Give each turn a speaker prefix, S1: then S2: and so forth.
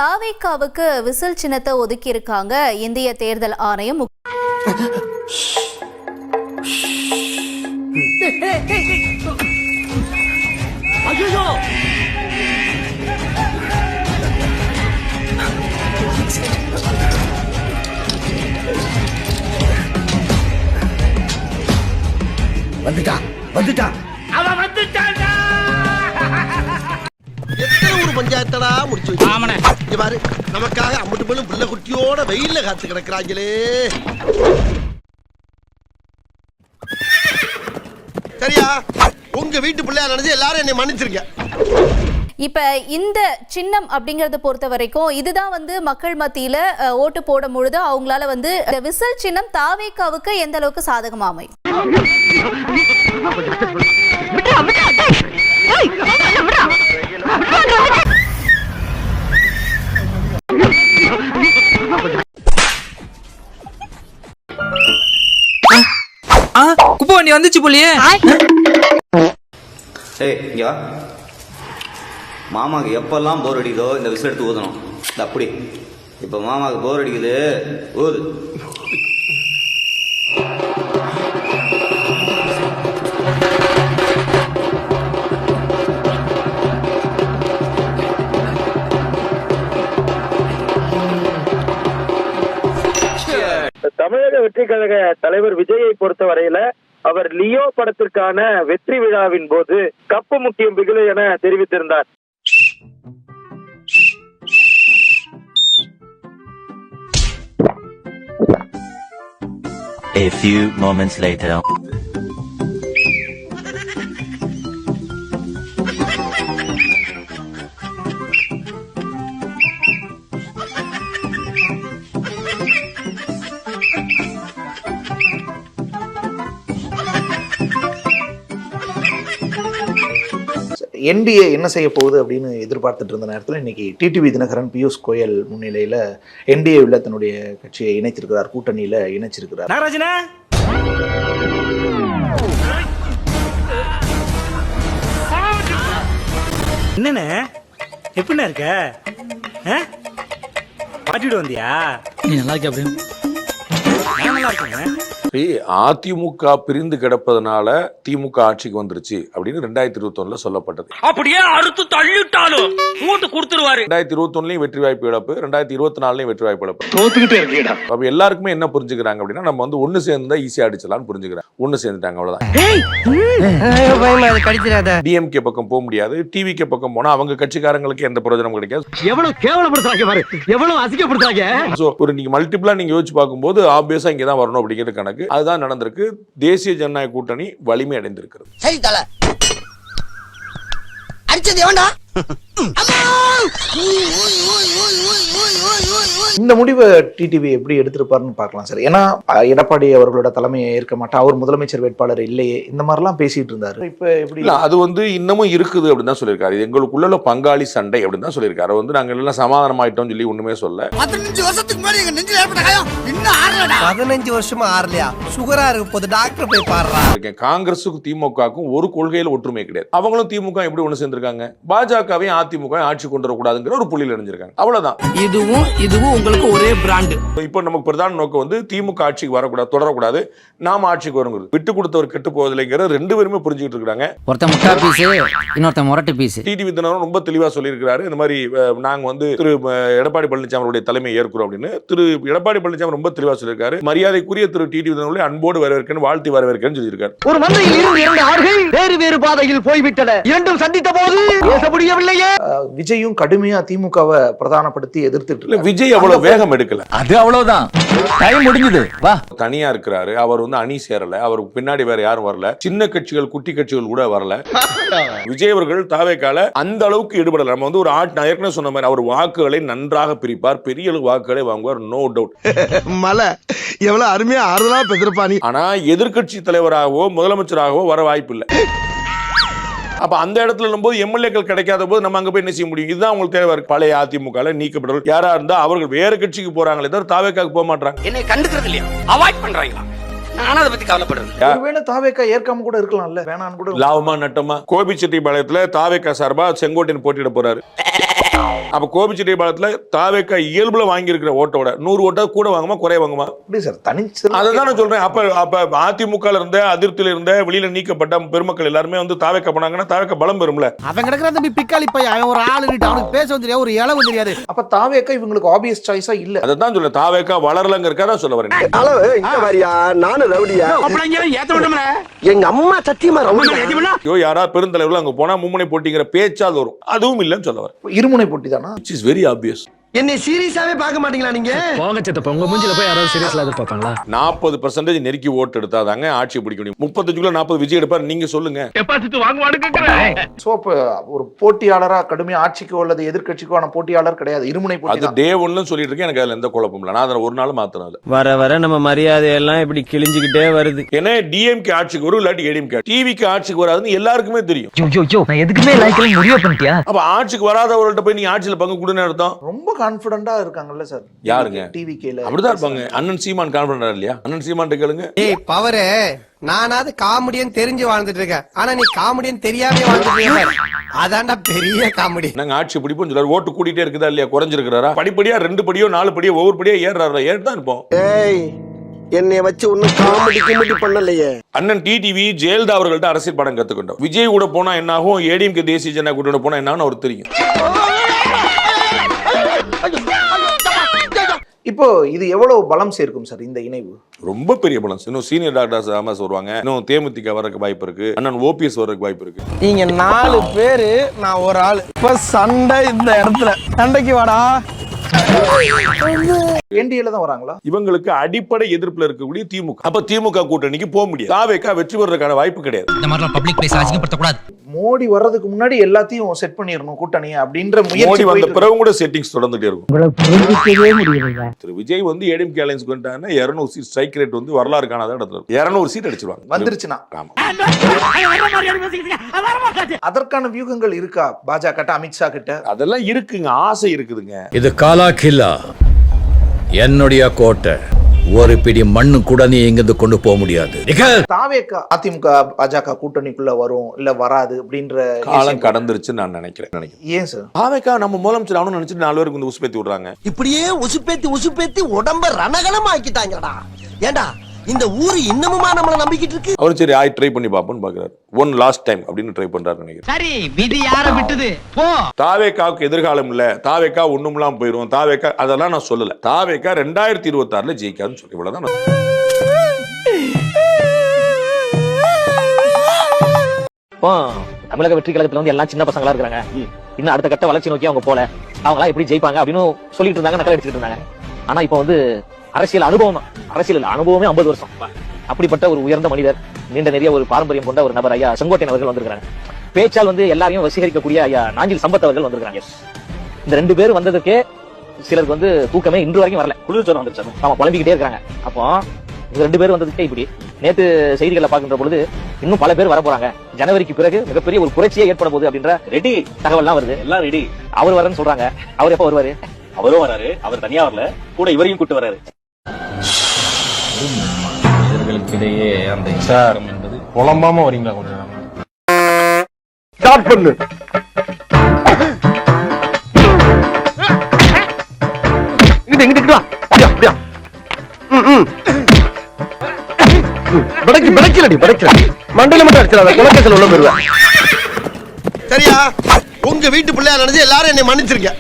S1: தாவேக்காவுக்கு whistle சின்னத்தை ஒதுக்கி இருக்காங்க இந்திய தேர்தல் ஆணையம்.
S2: பஞ்சாயத்தடா முடிச்சு பாரு, நமக்காக அம்பட்டு போலும் பிள்ளை குட்டியோட வெயில்ல காத்து கிடக்குறாங்களே. சரியா, உங்க வீட்டு பிள்ளையா நினைச்சு எல்லாரும் என்னை மன்னிச்சிருங்க.
S1: இப்ப இந்த சின்னம் அப்படிங்கறத பொறுத்த வரைக்கும் இதுதான் மக்கள் மத்தியில ஓட்டு போடும் பொழுது அவங்களால இந்த விசில் சின்னம் தாவேக்காவுக்கு எந்த அளவுக்கு சாதகமா அமையும்?
S3: குப்பை வண்டி வந்துச்சு போலியே.
S4: மாமாக்கு எப்பெல்லாம் போர் அடிக்குதோ இந்த விசில் எடுத்து ஊதணும். அப்படி இப்ப மாமாக்கு போர் அடிக்குது, ஊது.
S5: தமிழக வெற்றி கழக தலைவர் விஜயை பொறுத்த வரையில அவர் லியோ படத்திற்கான வெற்றி விழாவின் போது கப்பு முக்கியம் பிகிலு என தெரிவித்திருந்தார்.
S6: A few moments later.
S7: NDA என்ன செய்ய போகுது அப்படின்னு எதிர்பார்த்துட்டு இருந்த நேரத்தில் இன்னைக்கு டிடிவி தினகரன் பியூஷ் கோயல் முன்னிலையில் என்டிஏ உள்ள தன்னுடைய கட்சியை இணைத்திருக்கிறார், கூட்டணியில இணைச்சிருக்கிறார்.
S8: என்னண்ணே எப்படின்னா இருக்க? பாட்டிட்டு வந்தியா?
S3: நீ நல்லா இருக்க? அப்படி
S8: நல்லா இருக்கேன்.
S9: அதிமுக பிரிந்து கிடப்பதனால திமுக ஆட்சிக்கு வந்துருச்சு அப்படின்னு 2021 சொல்லப்பட்டது.
S8: அப்படியே அறுத்து தள்ளிட்டாலும் கொடுத்துருவாரு.
S9: 2021 வெற்றி வாய்ப்பு இழப்பு, 2024 வெற்றி வாய்ப்பு இழப்பு. அப்ப எல்லாருக்குமே என்ன புரிஞ்சுக்கிறாங்க அப்படின்னா நம்ம ஒண்ணு சேர்ந்தா ஈஸியா அடிச்சலாம்னு புரிஞ்சுக்கிறாங்க. ஒண்ணு சேர்ந்துட்டாங்க, அவ்வளவுதான். டிஎம்கே பக்கம் போக முடியாது, டிவிகே பக்கம் போனா அவங்க கட்சிக்காரங்களுக்கு எந்த பிரயோஜனம் கிடைக்காது.
S2: எவ்வளவு கேவலப்படுத்துறாங்க பாரு, எவ்வளவு அசிங்கப்படுத்துறாங்க.
S9: சோ ஒரு நீங்க மல்டிபிளா நீங்க யோசிச்சு பார்க்கும்போது ஆப்வியஸா இங்க தான் வரணும் அப்படிங்கிற கணக்கு அதுதான் நடந்திருக்கு. தேசிய ஜனநாயக கூட்டணி வலிமை அடைந்திருக்கிறது.
S2: சரி தல, அடிச்சது எவன்டா?
S7: இந்த முடிவை டிடிவி எப்படி எடுத்திருப்பாருன்னு பார்க்கலாம் சார். ஏன்னா எடப்பாடி அவர்களோட தலைமையை ஏற்க மாட்டா, அவர் முதலமைச்சர் வேட்பாளர் இல்லையே, இந்த மாதிரிலாம் பேசிட்டு இருந்தாரு. இப்ப எப்படி
S9: அது இன்னமும் இருக்குது அப்படின்னு தான் சொல்லியிருக்காரு. இது எங்களுக்குள்ள பங்காளி சண்டை அப்படின்னு தான் சொல்லியிருக்காரு. நாங்க எல்லாம் சமாதானம் ஆயிட்டோம் சொல்லி ஒண்ணுமே சொல்ல.
S2: 15 வருஷத்துக்கு முன்னாடி எங்க நெஞ்சில ஏற்பட்ட காயம் இன்னும் ஆறலடா. 15 வருஷமா ஆறலையா? சுகரா இருக்கு போது டாக்டர் போய் பாருடா.
S9: காங்கிரஸுக்கும் திமுகவுக்கும் ஒரு கொள்கையில ஒற்றுமை கிடையாது. அவங்களும் திமுக எப்படி ஒண்ணு சேர்ந்திருக்காங்க, பாஜகவையும் அதிமுக ஆட்சி கொண்டு வரக்கூடாதுங்கிற ஒரு புள்ளியில் இணைஞ்சிருக்காங்க, அவ்வளவுதான்.
S3: இதுவும் உங்களுக்கு ஒரே பிராண்ட்.
S9: இப்போ நமக்கு பிரதான நோக்கம் திமுக ஆட்சிக்கு வரக்கூடாது, தொடரக்கூடாது, நாம ஆட்சிக்கு வருங்கிறது. விட்டு கொடுத்தவர் கெட்டு போவதில்லைங்கிற ரெண்டு பேருமே புரிஞ்சுக்கிட்டு இருக்காங்க.
S3: ஒருத்தன் முட்டா பீஸ், இன்னொருத்தன் முரட்டு பீஸ்.
S9: டிடிவி தினகரன் ரொம்ப தெளிவா சொல்லியிருக்கிறாரு. இந்த மாதிரி நாங்க திரு எடப்பாடி பழனிசாமியுடைய தலைமை ஏற்கிறோம் அப்படின்னு. திரு எடப்பாடி பழனிசாமி ரொம்ப தெளிவா சொல்லியிருக்காரு. மரியாதைக்குரிய திரு டிடிவி தினகரனை அன்போடு வரவேற்கிறேன், வாழ்த்தி வரவேற்கிறேன் சொல்லியிருக்காரு.
S2: ஒரு மந்தையில் இருந்து இரண்டு ஆறுகள் வேறு வேறு பாதையில் போய்விட்டன. இரண்டும் சந்தித்த போது பேச முடியவில்லையே.
S7: விஜயும் கடுமையா திமுகவை பிரதானப்படுத்தி எதிர்த்துட்டு
S9: விஜய் அவ்வளவு வேகம் எடுக்கல.
S3: அது அவ்வளவுதான், டைம் முடிஞ்சது. வா,
S9: தனியா இருக்கிறாரு. அவர் அணி சேரல, அவருக்கு பின்னாடி வேற யாரும் வரல, சின்ன கட்சிகள் குட்டி கட்சிகள் கூட வரல. விஜய் அவர்கள் தாவேக்கால அந்த அளவுக்கு ஈடுபடல. நம்ம ஒரு நான் ஏற்கனவே சொன்ன மாதிரி அவர் வாக்குகளை நன்றாக பிரிப்பார், பெரிய அளவு வாக்குகளை வாங்குவார், நோ டவுட்.
S2: மலை எவ்வளவு அருமையா ஆறுதலா பெற்றிருப்பானி.
S9: ஆனா எதிர்கட்சி தலைவராகவோ முதலமைச்சராகவோ வர வாய்ப்பு இல்லை. அப்ப அந்த இடத்துல போது எம்எல்ஏக்கள் கிடைக்காத போது நம்ம அங்க போய் என்ன செய்ய முடியும்? இதுதான் உங்களுக்கு தேவை இருக்கு. பழைய அதிமுக நீக்கப்பட்டவர்கள் யாரா இருந்தா அவர்கள் வேற கட்சிக்கு போறாங்களே தவிர தாவேக்காக்கு போக மாட்டாங்க.
S8: என்னை கண்டுக்கிறது இல்லையா, அவாய்ட் பண்றாங்களா? நானும் அதை பத்தி கவலைப்படுறேன்.
S7: ஒருவேளை தாவேக்கா ஏற்காம கூட இருக்கலாம்ல, வேணான்னு கூட.
S9: லாபமா நட்டமா கோபிச்செட்டிப்பாளையத்துல தாவேக்கா சார்பா செங்கோட்டையன் போட்டியிட போறாரு. அப்ப கோபிச்செட்டிப்பாளையத்துல தாவேக்கா இயல்புல வாங்கி இருக்கிற ஓட்டோட 100 ஓட்டா கூட வாங்குமா குறைய வாங்குமா?
S7: எப்படி சார் தனிச்சு?
S9: அதான் நான் சொல்றேன். அப்ப அதிமுக இருந்த அதிருப்தியில இருந்த வெளியில நீக்கப்பட்ட பெருமக்கள் எல்லாருமே வந்து தாவேக்கா போனாங்கன்னா தாவேக்கா பலம் பெறும்ல.
S2: அவன் கிடக்குற தம்பி பிக்காளி பையன், அவன் ஒரு ஆளு அவனுக்கு பேச தெரியாது, ஒரு இளவு தெரியாது.
S7: அப்ப தாவேக்கா இவங்களுக்கு ஆப்வியஸ் சாய்ஸா இல்ல.
S9: அதான் சொல்ல தாவேக்கா வளரலங்கிறதா சொல்ல வரேன்.
S10: அளவு இங்க வரியா, நானும் ரவுடியா? எங்க அம்மா சத்தியமா ரவுடியா?
S9: யாரா பெருந்தலைவர்கள் அங்க போனா மும்முனை போட்டிங்கிற பேச்சால் வரும், அதுவும் இல்லைன்னு சொல்ல வரேன்.
S7: இருமுனை போட்டி தானா?
S9: Which is very obvious.
S10: என்னை சீரியஸாவே பார்க்க மாட்டீங்களா நீங்க?
S3: போங்க சித்தப்பா, உங்க மூஞ்சில போய் யாராவது சீரியஸ்ல எதிர்பார்ப்பாங்களா?
S9: 40% நெருக்கி ஓட்டு எடுத்தாதாங்க ஆட்சி பிடிக்க முடியும். 35 40 விஜய் எடுப்பார். நீங்க சொல்லுங்க.
S7: சோ அப்ப ஒரு போட்டியாளரா கடுமையா ஆட்சிக்கோ அல்லது எதிர்க்கட்சிக்கான போட்டியாளர் கிடையாது, இருமுனை போட்டி
S9: அது
S7: தான்.
S9: டே 1ன்னு சொல்லிட்டு இருக்கேன். எனக்கு அதுல எந்த குழப்பம் இல்லை. நான் அதில் ஒரு நாள் மாத்தினது.
S3: வர வர நம்ம மரியாதையெல்லாம் இப்படி கிழிஞ்சுக்கிட்டே வருது.
S9: ஏன்னா டிஎம்கே ஆட்சிக்கு வரும், இல்லாட்டி ஏடிஎம்கே டிவிக்கு ஆட்சிக்கு வராதுன்னு எல்லாருக்குமே தெரியும்.
S3: நான் எதுக்குமே லைக்ல முடிவு பண்ணிட்டியா?
S9: அப்ப ஆட்சிக்கு வராதவர்கள்ட்ட போய் நீ ஆட்சியில பங்கு கொடுன்னு அர்த்தம்.
S7: ரொம்ப கான்ஃபிடென்ட்டா இருக்காங்கல்ல சார்
S9: யாருங்க?
S7: டிவிகேல
S9: அப்படிதான் இருப்பாங்க. அண்ணன் சீமான் கான்ஃபிடென்டா இல்லையா? அண்ணன் சீமான் கேளுங்க.
S2: ஏய் பவரே, நானாவது காமெடியன் தெரிஞ்சு வாழ்ந்துட்டு இருக்கேன், ஆனா நீ காமெடியன் தெரியாம வாழ்ந்துட்டு இருக்க. அதான்டா பெரிய காமெடி.
S9: நாங்க ஆட்சி பிடிப்போம் சொல்றாரு. ஓட்டு கூட்டிட்டே இருக்குதா இல்லையா? குறைஞ்சிருக்கிறாரா? படிப்படியா 2 படியோ 4 படியோ ஒவ்வொரு படியா ஏறாரு. ஏறிதான் இருப்போம்.
S10: ஏய், என்னைய வச்சு ஒன்னும் காமெடி பண்ணலையே.
S9: அண்ணன் டிடிவி ஜெயலலிதா அவர்கள்ட்ட அரசியல் படம் கத்துக்கிட்டோம். விஜய் கூட போனா என்ன ஆகும், ஏடிஎம்கே தேசிய ஜனதா கூட்டணி போனா என்னன்னு அவருக்கு தெரியும்.
S7: இப்போ இது எவ்வளவு பலம் சேர்க்கும் சார் இந்த இணைவு?
S9: ரொம்ப பெரிய பலம். இன்னும் சீனியர் டாக்டர்ஸ் ஆமாஸ் வருவாங்க. இன்னும் தேமுதிக வரக்கு வாய்ப்பு இருக்கு. அண்ணன் ஓபிஎஸ் வரக்கு வாய்ப்பு இருக்கு.
S2: நீங்க 4 பேரு, நான் ஒரு ஆளு. இப்ப சண்டை இந்த இடத்துல. சண்டைக்கு வாடா.
S7: என்டிஏல தான் வராங்களா?
S9: இவங்களுக்கு அடிப்படை எதிர்ப்புல இருக்கக்கூடிய திமுக. அப்ப திமுக கூட்டணிக்கு போக முடியாது. தாவேக்கா வெற்றி பெறதுக்கான வாய்ப்பு கிடையாது.
S3: இந்த மாதிரி பப்ளிக் பிளேஸ் அசிங்கப்படுத்த கூடாது.
S7: மோடி வர்றதுக்கு முன்னாடி எல்லாத்தையும் செட் பண்ணிரணும் கூட்டணி அப்படின்ற
S9: மோடி
S7: முயற்சி
S9: வந்த
S7: போயிட்டு
S9: பிறகு கூட செட்டிங்ஸ் தொடர்ந்துட்டே இருக்கும். திரு விஜய் வந்து ஏடிஎம்கே அலைன்ஸ்க்கு வந்துட்டாங்கன்னா 200 சீட் ஸ்ட்ரைக் ரேட் வந்து வரலாறு காணாத இடத்துல இருக்கு. 200 சீட் அடிச்சிருவாங்க
S7: வந்துருச்சுன்னா.
S9: ஆமா.
S7: அதற்கான வியூகங்கள் இருக்கா பாஜக அமித்ஷா கிட்ட?
S9: அதெல்லாம் இருக்குங்க, ஆசை இருக்குதுங்க.
S11: இது காலா கில்லா, என்னுடைய கோட்டை. ஒரு பிடி மண்ணு கூட நீ எங்கிருந்து கொண்டு போக முடியாது.
S7: தாவேக்கா அதிமுக பாஜக கூட்டணிக்குள்ள வரும் இல்ல வராது அப்படின்ற
S9: காலம் கடந்துருச்சுன்னு நான் நினைக்கிறேன்.
S7: ஏன் சார்?
S9: தாவேக்கா நம்ம முதலமைச்சர் ஆகணும்னு நினைச்சிட்டு 4 பேருக்கு வந்து உசுப்பேத்தி விடுறாங்க.
S10: இப்படியே உசுப்பேத்தி உடம்ப ரணகலமா ஆக்கிட்டாங்கடா. ஏண்டா இந்த ஊரு இன்னமுமா நம்மள நம்பிக்கிட்டு இருக்கு?
S9: அவர் சரி ட்ரை பண்ணி பாப்போம்னு பாக்குறாரு. ஒன் லாஸ்ட் டைம் அப்படின்னு ட்ரை பண்றாரு நினைக்கிறேன்.
S3: சரி, விதி யார விட்டது போ.
S9: தாவேக்காவுக்கு எதிர்காலம் இல்ல, தாவேக்கா ஒண்ணுமில்லாம் போயிரும், தாவேக்கா அதெல்லாம் நான் சொல்லல. தாவேக்கா 2026 ஜெயிக்காதுன்னு சொல்லி இவ்வளவுதான்.
S3: தமிழக வெற்றி கழகத்துல வந்து எல்லாம் சின்ன பசங்களா இருக்காங்க. இன்னும் அடுத்த கட்ட வளர்ச்சி நோக்கி அவங்க போல, அவங்களா எப்படி ஜெயிப்பாங்க அப்படின்னு சொல்லிட்டு இருந்தாங்க, நக்கல் அடிச்சுட்டு இருந்தாங்க. ஆனா இப்போ வந்து அரசியல் அனுபவம் தான். அரசியல் அனுபவமே 50 வருஷம். அப்படிப்பட்ட ஒரு உயர்ந்த மனிதர், நீண்ட நிறைய ஒரு பாரம்பரியம் கொண்ட ஒரு நபர் ஐயா செங்கோட்டையன் அவர்கள் வந்திருக்காங்க. பேச்சால் வந்து எல்லாரையும் வசீகரிக்கக்கூடிய ஐயா நாஞ்சில் சம்பத் அவர்கள் வந்திருக்காங்க. இந்த 2 பேர் வந்ததுக்கே சிலருக்கு வந்து தூக்கமே இன்று வரைக்கும் வரல, குளிர்ச்சோரம் வந்துருச்சு. ஆமா, புலம்பிக்கிட்டே இருக்காங்க. அப்போ இந்த 2 பேர் வந்ததுக்கே இப்படி. நேத்து செய்திகளை பார்க்கின்ற பொழுது இன்னும் பல பேர் வர போறாங்க, ஜனவரிக்கு பிறகு மிகப்பெரிய ஒரு புரட்சியே ஏற்பட போகுது அப்படின்ற ரெடி தகவல்லாம் வருது. எல்லாம் ரெடி. அவர் வரன்னு சொல்றாங்க. அவர் எப்ப வருவாரு? அவரும் வராரு. அவர் தனியா வரல, கூட இவரையும் கூட்டு வராரு.
S11: இடையே அந்த விசாரம் என்பது புலம்பாம வரீங்களா? கொஞ்சம்
S10: ஸ்டார்ட் பண்ணு. இங்கிட்டு வா. அப்படியா? படைக்கல மண்டல மட்டும் அடிச்சிடாத, குலக்கத்தில் உள்ள போயிருவேன். சரியா? உங்க வீட்டு பிள்ளையா நினைச்சு எல்லாரும் என்னை மன்னிச்சிருக்க.